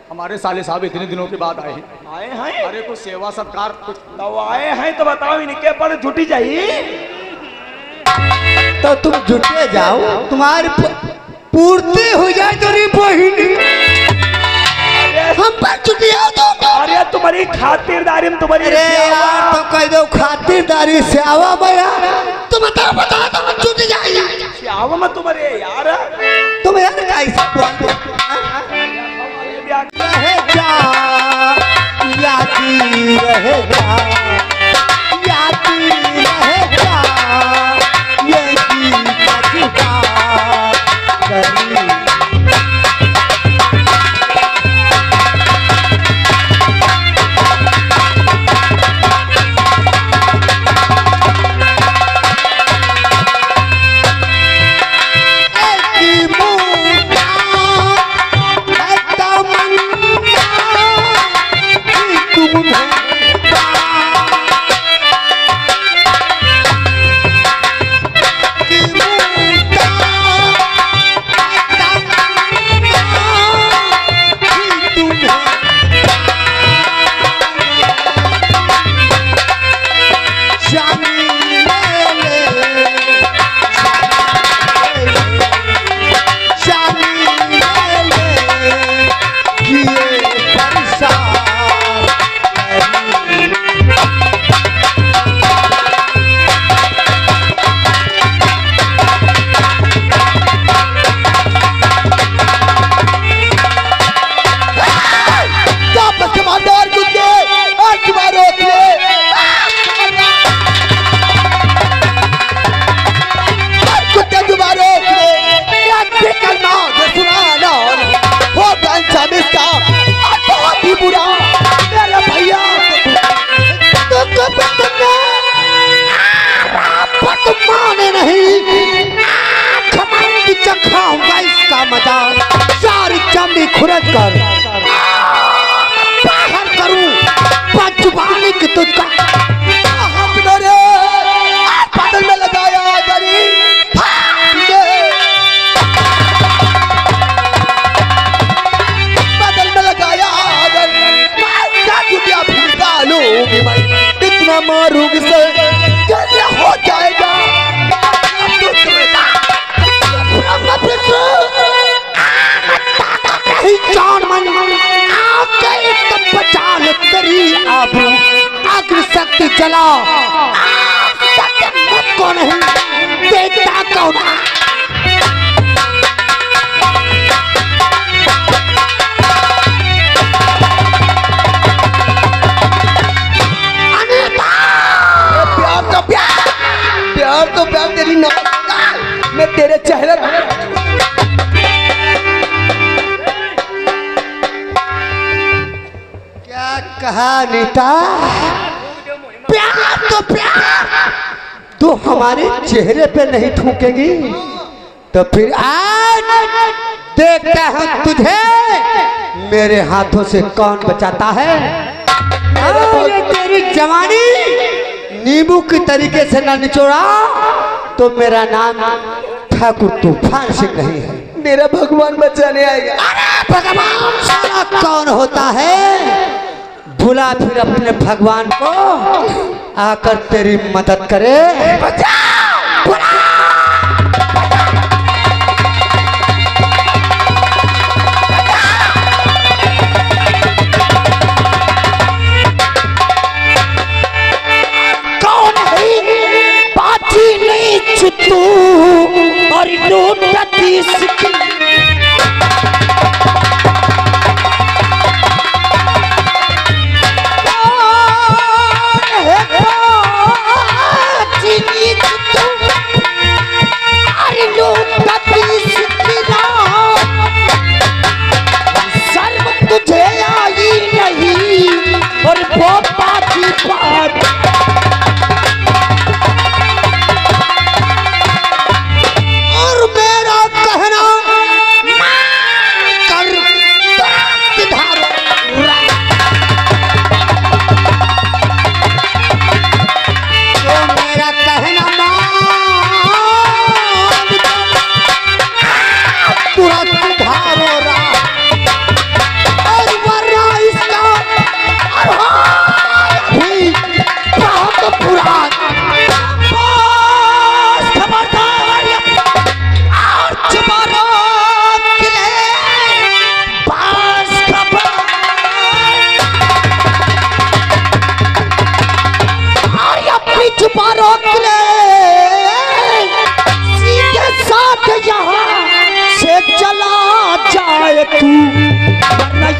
हमारे साले साहब इतने दिनों के बाद आए हैं। आए हैं? अरे कुछ सेवा सत्कार कुछ। तो आए हैं तो बताओ इनके पर झूठी चाहिए। तो तुम जुटे जाओ, तुम्हारी पूर्ति हो जाए तेरी बहिनी। हम पर जुटी आओ तो। अरे तुम्हारी खातिरदारी में तुम्हारी। अरे यार तो कह दो खातिरदारी से आवा भैया। तुम बता तुम जुट जाइए। श्याम में तुम्हारे यार। तुम यार कैसे बोलते रहे जा यादी रहे जा यादी रहे जा ये गीत करी। माने नहीं चखाऊंगा इसका मजा। सारी चमड़ी खुरद कर बाहर करूं पंचवानी की तुझका बदल में लगाया बदल में लगाया इतना मारूंगी से हो जाएगा। शक्ति चला को नहीं देखता कौन। प्यार तो प्यार तेरी ना मैं तेरे चेहरे क्या कहा नीता। प्यार तो प्यार तो हमारे चेहरे पे नहीं थूकेगी तो फिर आज देखता हूं तुझे मेरे हाथों से कौन बचाता है। ये तेरी जवानी नींबू की तरीके से न निचोड़ा तो मेरा नाम ठाकुर तूफान सिंह नहीं है। मेरा भगवान बचाने आएगा। अरे भगवान सारा कौन होता है। भुला फिर अपने भगवान को आकर तेरी मदद करे। तू और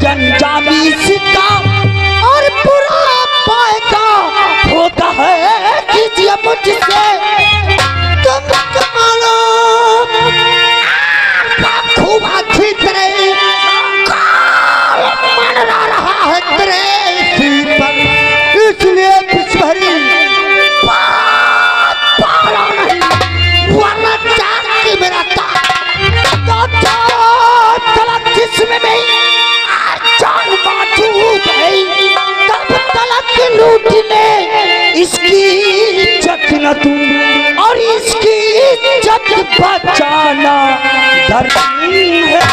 अंजामी इसका और बुरा पाएगा होता है कीजिए मुझसे तुम कमालो खूब अच्छी तरह मन रहा है तेरे सिर पर इसलिए कुछ भरी पाला नहीं वरना जान की मेरा तलक जिसमें नहीं जान बाजू गई तब तलक लूटने इसकी इज्जत न तुम और इसकी इज्जत बचाना धर्म है।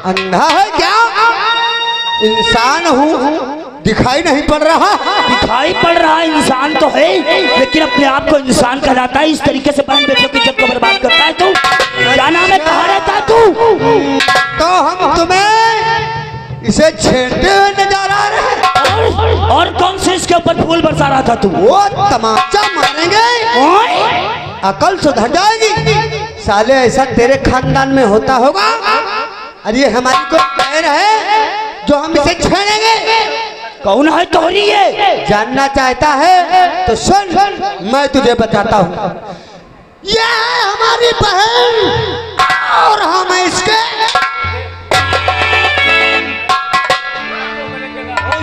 अंधा है क्या? इंसान हूँ, दिखाई नहीं पड़ रहा? दिखाई पड़ रहा है, इंसान तो है लेकिन अपने आप को इंसान कहलाता है। इस तरीके से बहन बेटियों की इज्जत को बर्बाद करता है तू। क्या नाम है, कहाँ रहता है तू? तो हम तुम्हें इसे छेड़ते हुए नजर आ रहे हैं। और कौन से इसके ऊपर फूल बरसा रहा था तू? वो तमाचा मारेंगे, अकल सुधर जाएगी। साले ऐसा तेरे खानदान में होता होगा। अरे ये हमारी कोई बहन है जो हम इसे छेड़ेंगे? कौन है तोहरी ये? जानना चाहता है तो सुन, मैं तुझे बताता हूँ। ये है हमारी बहन और हम इसके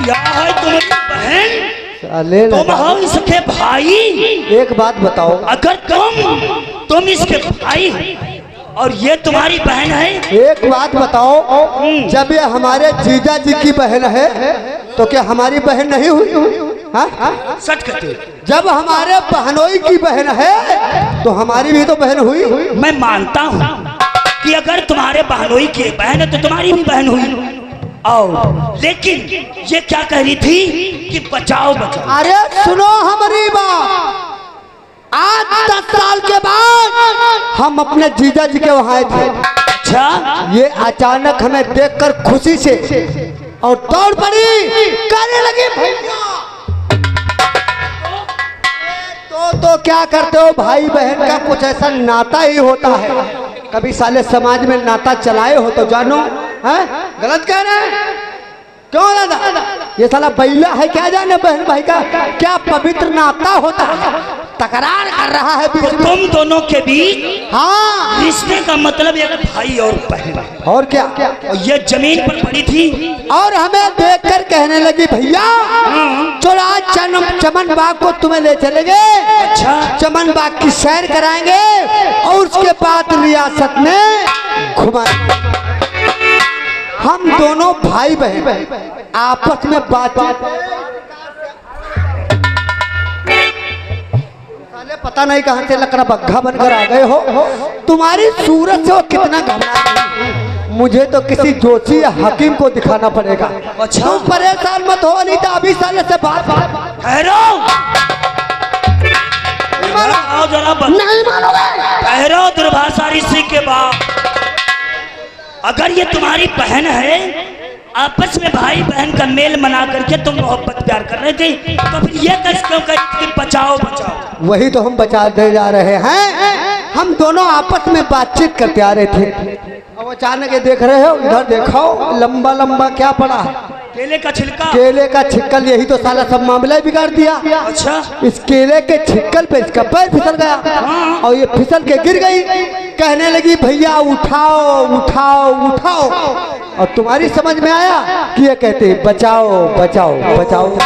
यहाँ है तुम्हारी बहन, साले तुम हो इसके भाई। एक बात बताओ, अगर तुम इसके भाई और ये तुम्हारी बहन है, एक बात बताओ, जब ये हमारे जीजा जी की बहन है तो क्या हमारी बहन नहीं हुई? हाँ? सच कहते। जब हमारे बहनोई की बहन है तो हमारी भी तो बहन हुई। मैं मानता हूँ कि अगर तुम्हारे बहनोई की बहन है तो तुम्हारी भी बहन हुई। आओ, लेकिन ये क्या कह रही थी कि बचाओ बचाओ। अरे सुनो हमारी बात, आज 10 साल के बाद हम अपने जीजा जी के वहाँ आए थे। अच्छा, ये अचानक हमें देखकर खुशी से और दौड़ पड़ी, कहने लगी भैया। तो क्या करते हो, भाई बहन का कुछ ऐसा नाता ही होता है। कभी साले समाज में नाता चलाए हो तो जानो। है गलत कह रहे हैं? क्यों दादा? ये साला बैला है, क्या जाने बहन भाई का क्या पवित्र नाता होता है। तकरार कर रहा है बीच में। तुम दोनों के बीच हाँ, रिश्ते का मतलब एक भाई और बहन। और क्या? और ये जमीन पर पड़ी थी और हमें देखकर कहने लगी भैया चलो आज चमन बाग को तुम्हें ले चलेंगे। अच्छा, चमन बाग की सैर कराएंगे और उसके बाद रियासत में घुमाएंगे। हम दोनों भाई बहन आपस में बातचीत, पता नहीं कहां से लकड़ा बग्घा बनकर आ गए हो। तुम्हारी सूरत से वो कितना घबरा, मुझे तो किसी जोशी या हकीम को दिखाना पड़ेगा। अच्छा, तुम परेशान मत हो, नहीं तो अभी साले से बात ठहरो, नहीं मानोगे? ठहरो, दुर्भाषा ऋषि के बाप। अगर ये तुम्हारी बहन है, आपस में भाई बहन का मेल मना करके तुम मोहब्बत प्यार कर रहे थे, तो फिर ये कैसे क्यों कहते कि बचाओ बचाओ? वही तो हम बचाते जा रहे हैं। हम दोनों आपस में बातचीत करते आ रहे थे, अब अचानक ये देख रहे हो, इधर देखो, लंबा लंबा क्या पड़ा है, केले का छिलका। केले का छिक्कल। यही तो साला सब मामला ही बिगाड़ दिया। अच्छा, इस केले के छिक्कल पे इसका पैर फिसल गया और ये फिसल के गिर गई। कहने लगी भैया उठाओ उठाओ उठाओ, और तुम्हारी समझ में आया कि ये कहते बचाओ बचाओ बचाओ।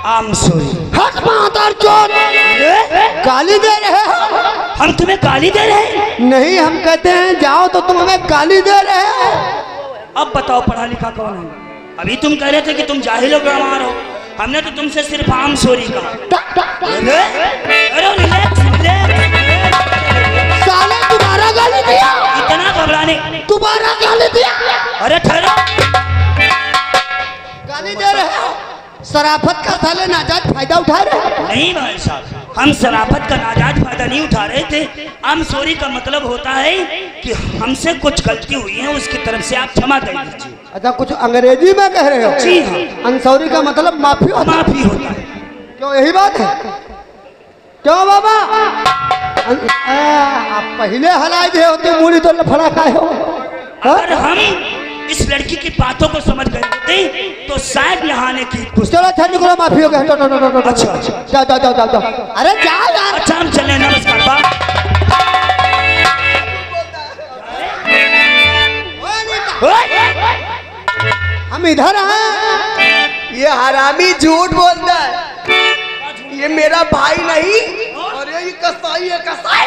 आम सोरी, हट मादर चोद, गाली दे रहे हो? हम तुम्हें गाली दे रहे हैं? नहीं, हम कहते हैं जाओ तो तुम हमें गाली दे रहे हो। अब बताओ पढ़ा लिखा कौन है? अभी तुम कह रहे थे कि तुम जाहिल हो, गंवार हो। हमने तो तुमसे सिर्फ आम सोरी कहा। साले तुम्हारा गाली दिया? इतना घबराने? तुम्हारा गाली दिया? अरे ठहरो, गाली दे रहे हो, शराफत का साले नाजायज फायदा उठा रहे हो। नहीं भाई साहब, हम शराफत का नाजायज फायदा नहीं उठा रहे थे। आई एम सॉरी का मतलब होता है कि हमसे कुछ गलती हुई है, उसकी तरफ से आप क्षमा कर दीजिए। अच्छा, कुछ अंग्रेजी में कह रहे हो? जी हाँ। अनसौरी का मतलब माफी होता है? माफी होता है। क्यों, यही बात है? क्यों बाबा? आप पहले हलाई दे होते, मूली तो लफड़ा खाए हो। अगर हम इस लड़की की बातों को समझ गए होते तो शायद यहाँ आने की चलो अच्छा निकलो, माफी हो गया। अच्छा अच्छा, जाओ। अरे जाओ यार। अच्छा हम चले, नमस्कार बा। हम इधर हैं। ये हरामी झूठ बोलता है, ये मेरा भाई नहीं। अरे ये कसाई है, कसाई।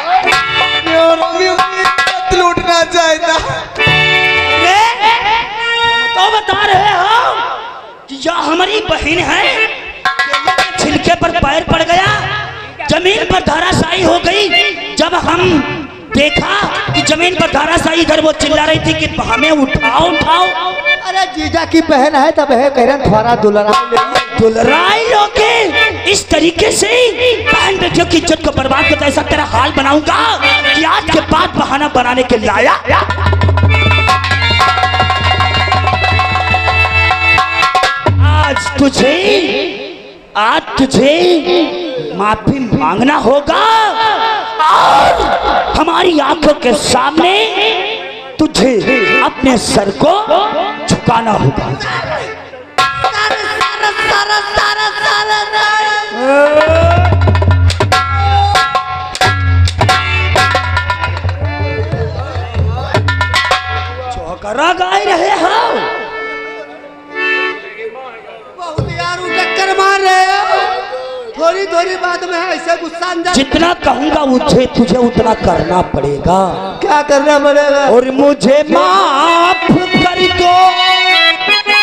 लूटना चाहता। तो बता रहे हो कि यह हमारी बहन है। छिलके पर पैर पड़ गया, जमीन पर धराशायी हो गई। जब हम देखा कि जमीन पर धराशायी, इधर वो चिल्ला रही थी कि हमें उठाओ। अरे जीजा की बहन है तब है, कह रहे थोड़ा दुलराई लोगे इस तरीके से बहन बेटियों की इज्जत को बर्बाद करता। ऐसा तेरा हाल बनाऊंगा कि आज के बाद बहाना बनाने के लाया। आज तुझे माफी मांगना होगा और हमारी आंखों के सामने तुझे अपने सर को झुकाना होगा। चौकरा गाए रहे हो, बहुत यार टक्कर मार रहे हो। थोड़ी बात में ऐसे गुस्सा अंदर। जितना कहूंगा तुझे उतना करना पड़ेगा। क्या करना पड़ेगा? और मुझे माफ कर दो,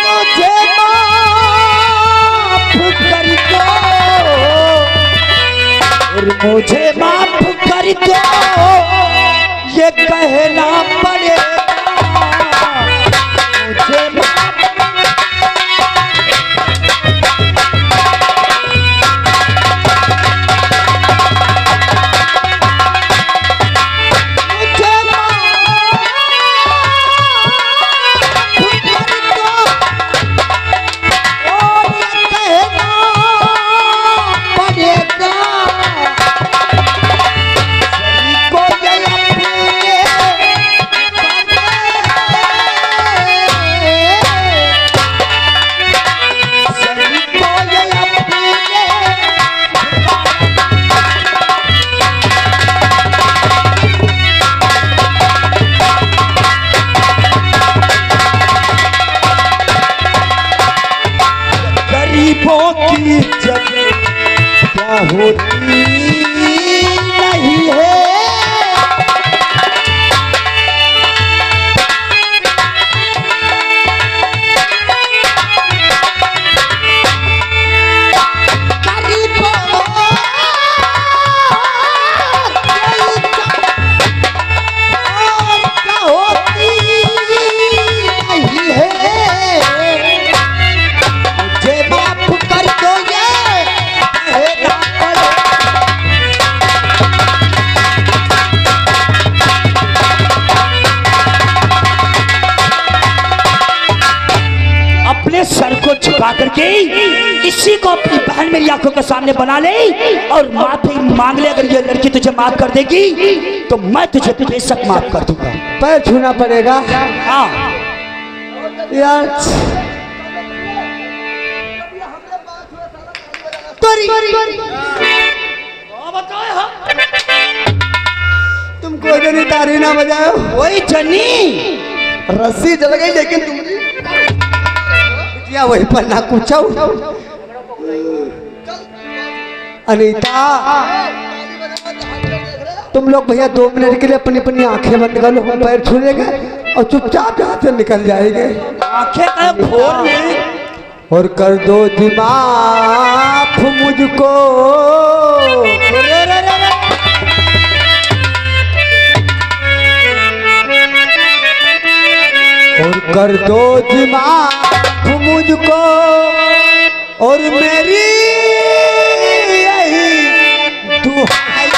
मुझे माफ कर दो, और मुझे माफ कर दो, ये कहना पड़ेगा। मुझे माफ की जगह क्या होती नहीं है। सर को झुका करके इसी को अपनी बहन मेरी आंखों के सामने बना ले और माफी मांग ले। अगर ये लड़की तुझे माफ कर देगी तो मैं तुझे बेशक माफ कर दूंगा। पैर छूना पड़ेगा। हाँ यार, तुम कोई नहीं तारी ना बजाओ। वही जनी रस्सी जल गई लेकिन तुम वही पर ना कुछो। अनीता, तुम लोग भैया 2 मिनट के लिए अपनी अपनी आंखें बंद कर लो, पैर छू लेंगे और चुपचाप यहाँ से निकल जाएंगे। आंखें खोल ले और कर दो माफ मुझको, और कर दो माफ मुझको। और मेरी यही दुहाई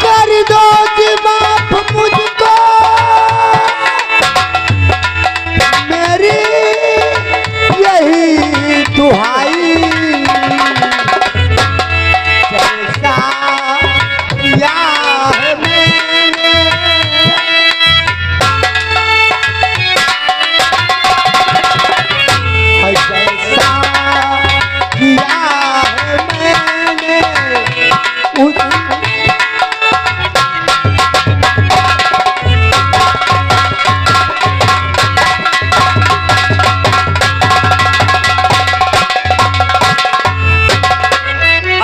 कर दो जी माफ मुझको, मेरी यही दुहाई, जैसा किया है मैंने, जैसा किया है मैंने उस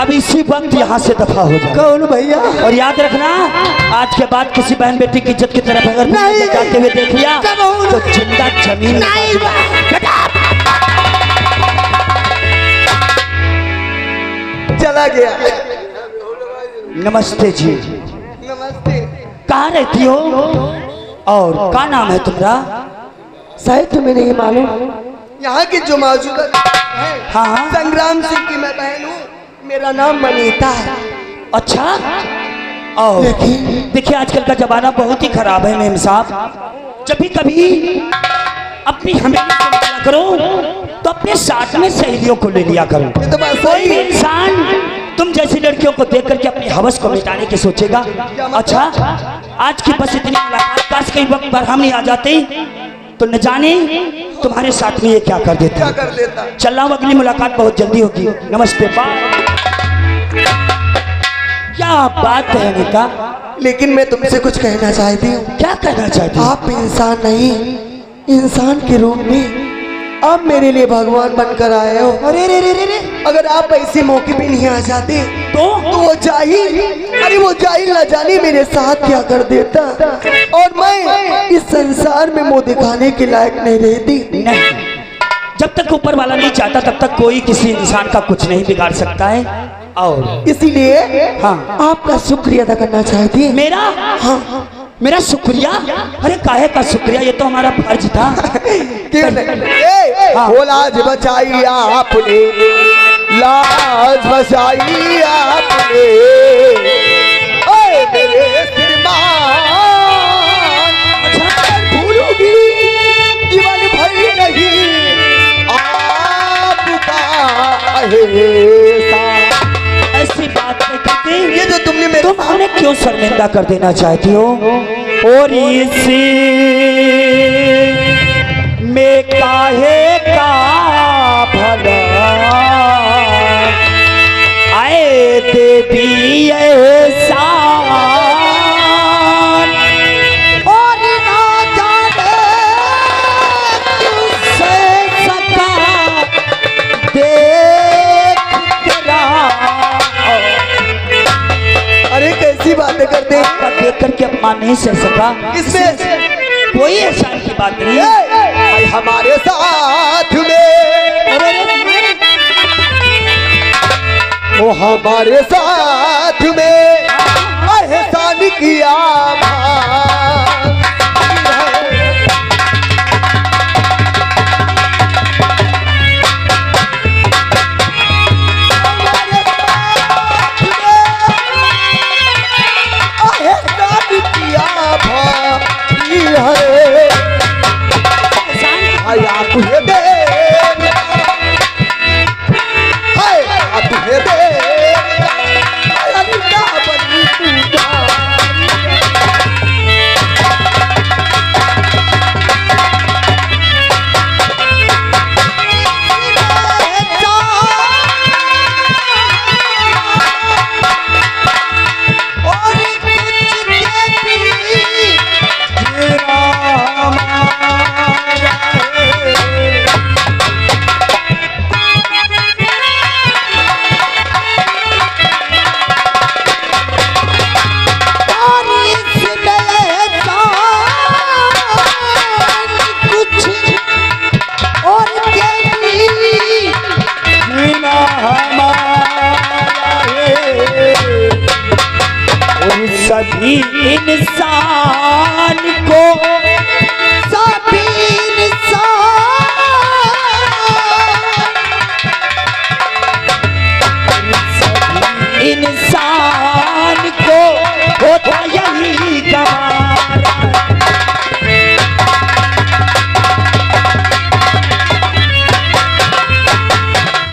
अब इसी वक्त यहाँ से दफा हो जाए। कौन भैया? और याद रखना, आज के बाद किसी बहन बेटी की इज्जत की तरफ अगर नहीं। जाते हुए देख लिया तो जिंदा जमीन नहीं। चला गया। नमस्ते जी, नमस्ते। कहाँ रहती हो और क्या नाम है तुम्हारा? शायद तुम्हें नहीं मालूम, यहाँ की जो मौजूदा है हाँ हाँ। संग्राम सिंह की मैं बहन हूँ। मेरा नाम मनीता है। अच्छा, और देखिए आजकल का जमाना बहुत ही खराब है मेम साहब। जब भी कभी अपनी हमेशा से निकला करो तो अपने साथ में सहेलियों को ले लिया करो। ये तो बात कोई सही भी है। इंसान तुम जैसी लड़कियों को देख करके अपनी हवस को मिटाने की सोचेगा। अच्छा, आज की बस इतनी मुलाकात, काश कई वक्त पर हम नहीं आ जाते तो न जाने तुम्हारे साथ में ये क्या कर देता। क्या कर देता? चल रहा हूँ, अगली मुलाकात बहुत जल्दी होगी। नमस्ते, बाय। क्या बात है अनिता? लेकिन मैं तुमसे कुछ कहना चाहती हूँ। क्या कहना चाहती हो? आप इंसान नहीं, इंसान के रूप में आप मेरे लिए भगवान बनकर आए हो। अरे रे रे रे रे, अगर आप ऐसे मौके पे नहीं आ जाते तो वो जाहिल, अरे वो जाहिल न जाने मेरे साथ क्या कर देता, और मैं इस संसार में मुंह दिखाने के लायक नहीं रहती। नहीं, जब तक ऊपर वाला नहीं चाहता तब तक कोई किसी इंसान का कुछ नहीं बिगाड़ सकता है। और इसीलिए हाँ, आपका शुक्रिया अदा करना चाहती है। मेरा हाँ, मेरा शुक्रिया? अरे काहे का शुक्रिया, ये तो हमारा फर्ज था। क्यों नहीं? हाँ। वो लाज बचाई आपने, लाज बचाई आपने, ओए मेरे श्रीमान, भूलूंगी जीवन भर नहीं आपका एहसान। ऐसी बात नहीं करती। ये जो तुमने मेरे तुम हमें क्यों शर्मिंदा कर देना चाहती हो? और इसी में काहे का भला आए देवी एहसान, और ना जाने किससे सका देख तेरा। अरे कैसी बातें करते हैं? का देख करके अपमान नहीं सह सका। इसमें कोई एहसान की बात नहीं। भाई हमारे साथ में, वो हमारे साथ में एहसान किया तुझे दे, तुझे दे, ही इंसान